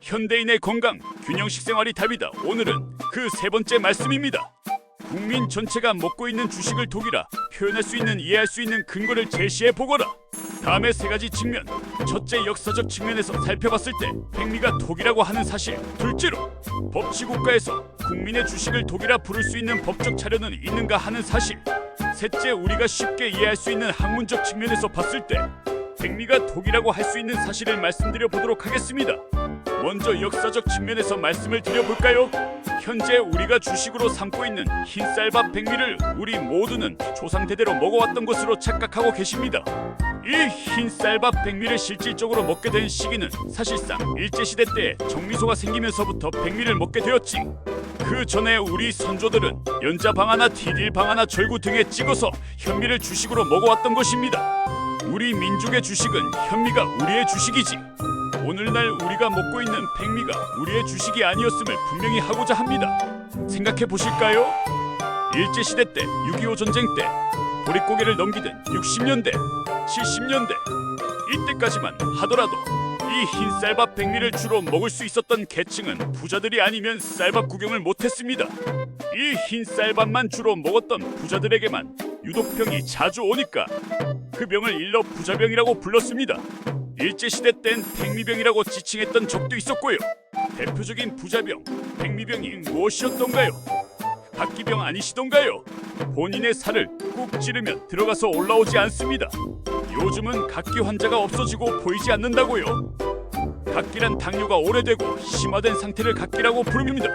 현대인의 건강, 균형 식생활이 답이다. 오늘은 그 세 번째 말씀입니다. 국민 전체가 먹고 있는 주식을 독이라 표현할 수 있는, 이해할 수 있는 근거를 제시해 보거라. 다음의 세 가지 측면. 첫째, 역사적 측면에서 살펴봤을 때 백미가 독이라고 하는 사실. 둘째로, 법치국가에서 국민의 주식을 독이라 부를 수 있는 법적 자료는 있는가 하는 사실. 셋째, 우리가 쉽게 이해할 수 있는 학문적 측면에서 봤을 때 백미가 독이라고 할 수 있는 사실을 말씀드려 보도록 하겠습니다. 먼저 역사적 측면에서 말씀을 드려볼까요? 현재 우리가 주식으로 삼고 있는 흰쌀밥 백미를 우리 모두는 조상대대로 먹어왔던 것으로 착각하고 계십니다. 이 흰쌀밥 백미를 실질적으로 먹게 된 시기는 사실상 일제시대 때 정미소가 생기면서부터 백미를 먹게 되었지. 그 전에 우리 선조들은 연자방아나 티딜방아나 절구 등에 찍어서 현미를 주식으로 먹어왔던 것입니다. 우리 민족의 주식은 현미가 우리의 주식이지, 오늘날 우리가 먹고 있는 백미가 우리의 주식이 아니었음을 분명히 하고자 합니다. 생각해 보실까요? 일제시대 때, 6.25 전쟁 때 보릿고개를 넘기던 60년대, 70년대 이때까지만 하더라도 이 흰쌀밥 백미를 주로 먹을 수 있었던 계층은 부자들이 아니면 쌀밥 구경을 못했습니다. 이 흰쌀밥만 주로 먹었던 부자들에게만 유독 병이 자주 오니까 그 병을 일러 부자병이라고 불렀습니다. 일제시대 땐 백미병이라고 지칭했던 적도 있었고요. 대표적인 부자병, 백미병이 무엇이었던가요? 각기병 아니시던가요? 본인의 살을 꾹 찌르면 들어가서 올라오지 않습니다. 요즘은 각기 환자가 없어지고 보이지 않는다고요. 각기란 당뇨가 오래되고 심화된 상태를 각기라고 부릅니다.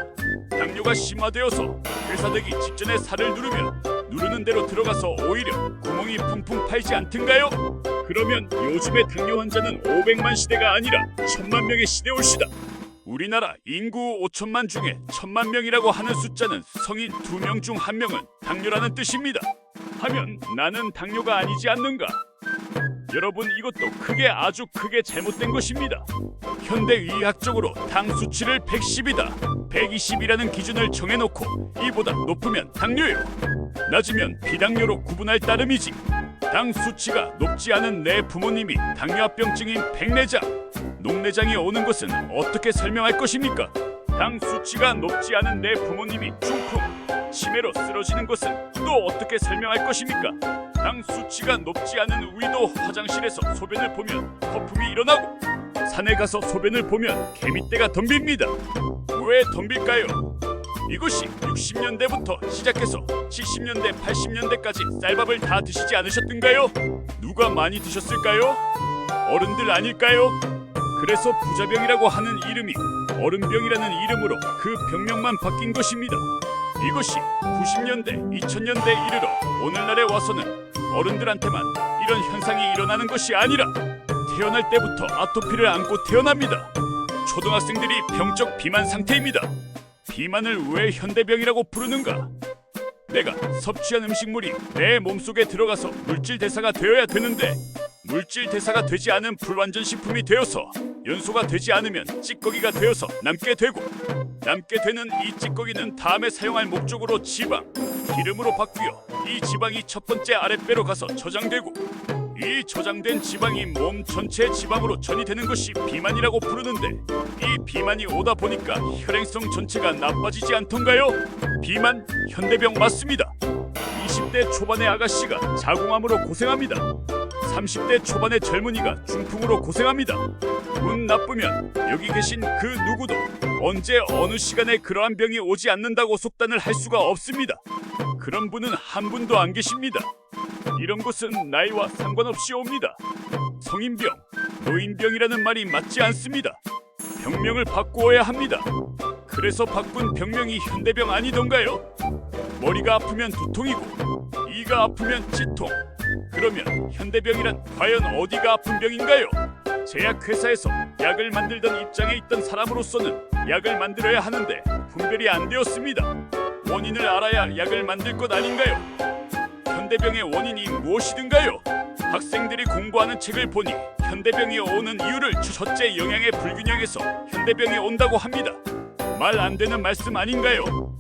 당뇨가 심화되어서 회사되기 직전에 살을 누르면 누르는 대로 들어가서 오히려 구멍이 풍풍 파이지 않던가요? 그러면 요즘의 당뇨 환자는 500만 시대가 아니라 1000만 명의 시대 올시다. 우리나라 인구 5천만 중에 1000만 명이라고 하는 숫자는 성인 2명 중 1명은 당뇨라는 뜻입니다. 하면 나는 당뇨가 아니지 않는가? 여러분, 이것도 아주 크게 잘못된 것입니다. 현대의학적으로 당 수치를 110이다, 120이라는 기준을 정해놓고 이보다 높으면 당뇨요, 낮으면 비당뇨로 구분할 따름이지. 당 수치가 높지 않은 내 부모님이 당뇨합병증인 백내장, 녹내장이 오는 것은 어떻게 설명할 것입니까? 당 수치가 높지 않은 내 부모님이 중풍, 치매로 쓰러지는 것은 또 어떻게 설명할 것입니까? 당 수치가 높지 않은 우리도 화장실에서 소변을 보면 거품이 일어나고 산에 가서 소변을 보면 개미떼가 덤빕니다. 왜 덤빌까요? 이것이 60년대부터 시작해서 70년대, 80년대까지 쌀밥을 다 드시지 않으셨던가요? 누가 많이 드셨을까요? 어른들 아닐까요? 그래서 부자병이라고 하는 이름이 어른병이라는 이름으로 그 병명만 바뀐 것입니다. 이것이 90년대, 2000년대 이르러 오늘날에 와서는 어른들한테만 이런 현상이 일어나는 것이 아니라 태어날 때부터 아토피를 안고 태어납니다. 초등학생들이 병적 비만 상태입니다. 비만을 왜 현대병이라고 부르는가? 내가 섭취한 음식물이 내 몸속에 들어가서 물질 대사가 되어야 되는데 물질 대사가 되지 않은 불완전 식품이 되어서 연소가 되지 않으면 찌꺼기가 되어서 남게 되고, 남게 되는 이 찌꺼기는 다음에 사용할 목적으로 지방, 기름으로 바뀌어 이 지방이 첫 번째 아랫배로 가서 저장되고, 이 저장된 지방이 몸 전체의 지방으로 전이되는 것이 비만이라고 부르는데, 이 비만이 오다 보니까 혈행성 전체가 나빠지지 않던가요? 비만, 현대병 맞습니다. 20대 초반의 아가씨가 자궁암으로 고생합니다. 30대 초반의 젊은이가 중풍으로 고생합니다. 운 나쁘면 여기 계신 그 누구도 언제 어느 시간에 그러한 병이 오지 않는다고 속단을 할 수가 없습니다. 그런 분은 한 분도 안 계십니다. 이런 것은 나이와 상관없이 옵니다. 성인병, 노인병이라는 말이 맞지 않습니다. 병명을 바꾸어야 합니다. 그래서 바꾼 병명이 현대병 아니던가요? 머리가 아프면 두통이고 이가 아프면 찌통. 그러면 현대병이란 과연 어디가 아픈 병인가요? 제약회사에서 약을 만들던 입장에 있던 사람으로서는 약을 만들어야 하는데 분별이 안 되었습니다. 원인을 알아야 약을 만들 것 아닌가요? 현대병의 원인이 무엇이든가요? 학생들이 공부하는 책을 보니 현대병이 오는 이유를 첫째, 영양의 불균형에서 현대병이 온다고 합니다. 말 안 되는 말씀 아닌가요?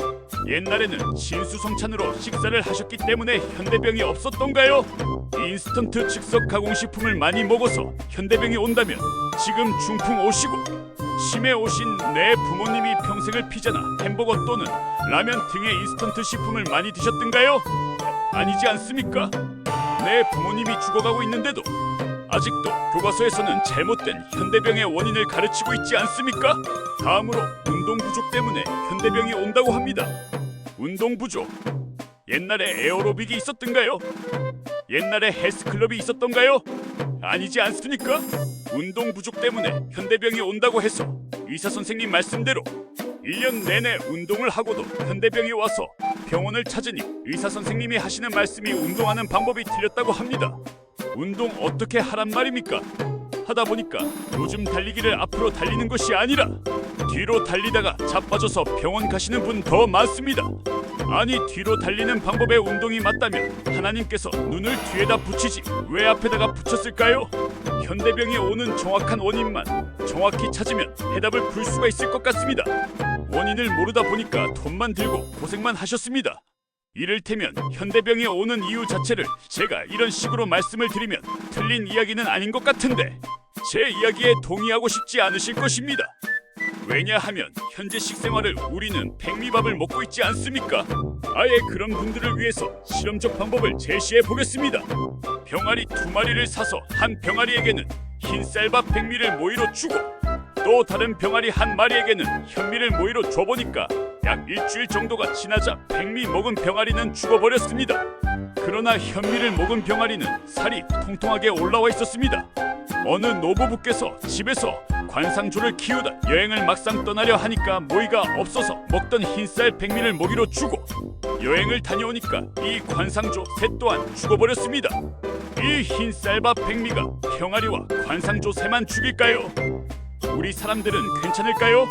옛날에는 진수성찬으로 식사를 하셨기 때문에 현대병이 없었던가요? 인스턴트 즉석 가공식품을 많이 먹어서 현대병이 온다면 지금 중풍 오시고 치매 오신 내 부모님이 평생을 피자나 햄버거 또는 라면 등의 인스턴트 식품을 많이 드셨던가요? 아니지 않습니까? 내 부모님이 죽어가고 있는데도 아직도 교과서에서는 잘못된 현대병의 원인을 가르치고 있지 않습니까? 다음으로 운동 부족 때문에 현대병이 온다고 합니다. 운동 부족. 옛날에 에어로빅이 있었던가요? 옛날에 헬스클럽이 있었던가요? 아니지 않습니까? 운동 부족 때문에 현대병이 온다고 해서 의사 선생님 말씀대로 1년 내내 운동을 하고도 현대병이 와서 병원을 찾으니 의사 선생님이 하시는 말씀이 운동하는 방법이 틀렸다고 합니다. 운동 어떻게 하란 말입니까? 하다 보니까 요즘 달리기를 앞으로 달리는 것이 아니라 뒤로 달리다가 자빠져서 병원 가시는 분 더 많습니다. 아니, 뒤로 달리는 방법의 운동이 맞다면 하나님께서 눈을 뒤에다 붙이지 왜 앞에다가 붙였을까요? 현대병이 오는 정확한 원인만 정확히 찾으면 해답을 풀 수가 있을 것 같습니다. 원인을 모르다 보니까 돈만 들고 고생만 하셨습니다. 이를테면 현대병이 오는 이유 자체를 제가 이런 식으로 말씀을 드리면 틀린 이야기는 아닌 것 같은데 제 이야기에 동의하고 싶지 않으실 것입니다. 왜냐하면 현재 식생활을 우리는 백미밥을 먹고 있지 않습니까? 아예 그런 분들을 위해서 실험적 방법을 제시해 보겠습니다. 병아리 2마리를 사서 한 병아리에게는 흰 쌀밥 백미를 모이로 주고 또 다른 병아리 1마리에게는 현미를 모이로 줘보니까 약 일주일 정도가 지나자 백미 먹은 병아리는 죽어버렸습니다. 그러나 현미를 먹은 병아리는 살이 통통하게 올라와 있었습니다. 어느 노부부께서 집에서 관상조를 키우다 여행을 막상 떠나려 하니까 모이가 없어서 먹던 흰쌀 백미를 먹이로 주고 여행을 다녀오니까 이 관상조 새 또한 죽어버렸습니다. 이 흰쌀밥 백미가 병아리와 관상조 새만 죽일까요? 우리 사람들은 괜찮을까요?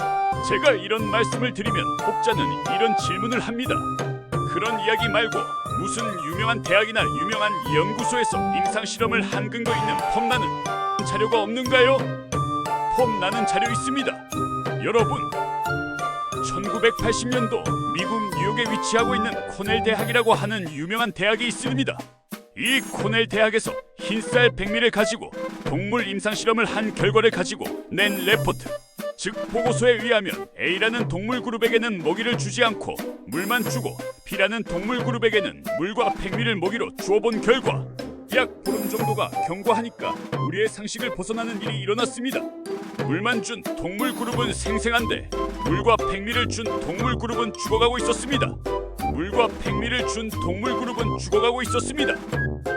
제가 이런 말씀을 드리면 혹자는 이런 질문을 합니다. 그런 이야기 말고 무슨 유명한 대학이나 유명한 연구소에서 임상실험을 한 근거 있는 폼나는 자료가 없는가요? 폼나는 자료 있습니다. 여러분, 1980년도 미국 뉴욕에 위치하고 있는 코넬 대학이라고 하는 유명한 대학이 있습니다. 이 코넬 대학에서 흰쌀 백미를 가지고 동물 임상실험을 한 결과를 가지고 낸 레포트, 즉 보고서에 의하면 A라는 동물 그룹에게는 먹이를 주지 않고 물만 주고 B라는 동물 그룹에게는 물과 백미를 먹이로 주어본 결과 약 보름 정도가 경과하니까 우리의 상식을 벗어나는 일이 일어났습니다. 물만 준 동물 그룹은 생생한데 물과 백미를 준 동물 그룹은 죽어가고 있었습니다. 물과 백미를 준 동물 그룹은 죽어가고 있었습니다.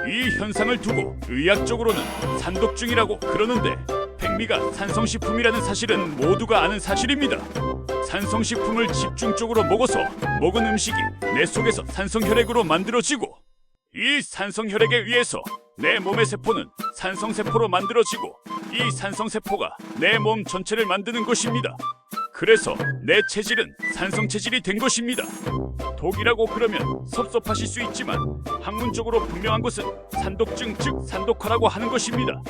이 현상을 두고 의학적으로는 산독증이라고 그러는데 백미가 산성식품이라는 사실은 모두가 아는 사실입니다. 산성식품을 집중적으로 먹어서 먹은 음식이 내 속에서 산성혈액으로 만들어지고 이 산성혈액에 의해서 내 몸의 세포는 산성세포로 만들어지고 이 산성세포가 내 몸 전체를 만드는 것입니다. 그래서 내 체질은 산성체질이 된 것입니다. 독이라고 그러면 섭섭하실 수 있지만 학문적으로 분명한 것은 산독증 즉 산독화라고 하는 것입니다.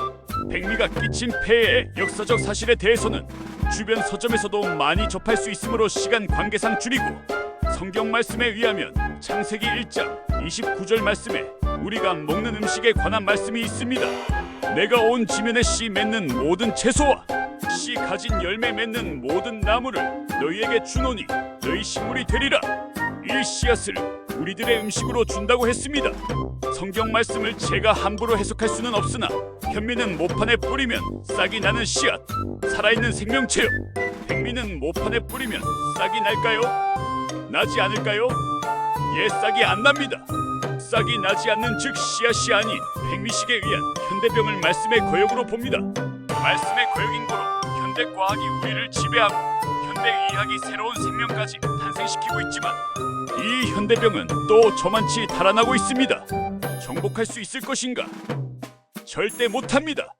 백미가 끼친 폐해의 역사적 사실에 대해서는 주변 서점에서도 많이 접할 수 있으므로 시간 관계상 줄이고 성경 말씀에 의하면 창세기 1장 29절 말씀에 우리가 먹는 음식에 관한 말씀이 있습니다. 내가 온 지면에 씨 맺는 모든 채소와 씨 가진 열매 맺는 모든 나무를 너희에게 주노니 너희 식물이 되리라. 이 씨앗을 우리들의 음식으로 준다고 했습니다. 성경 말씀을 제가 함부로 해석할 수는 없으나 현미는 모판에 뿌리면 싹이 나는 씨앗, 살아있는 생명체요. 백미는 모판에 뿌리면 싹이 날까요? 나지 않을까요? 예, 싹이 안 납니다. 싹이 나지 않는 즉 씨앗이 아닌 백미식에 의한 현대병을 말씀의 거역으로 봅니다. 말씀의 거역인 거로 현대과학이 우리를 지배하고 현대의학이 새로운 생명까지 탄생시키고 있지만 이 현대병은 또 저만치 달아나고 있습니다. 정복할 수 있을 것인가? 절대 못합니다.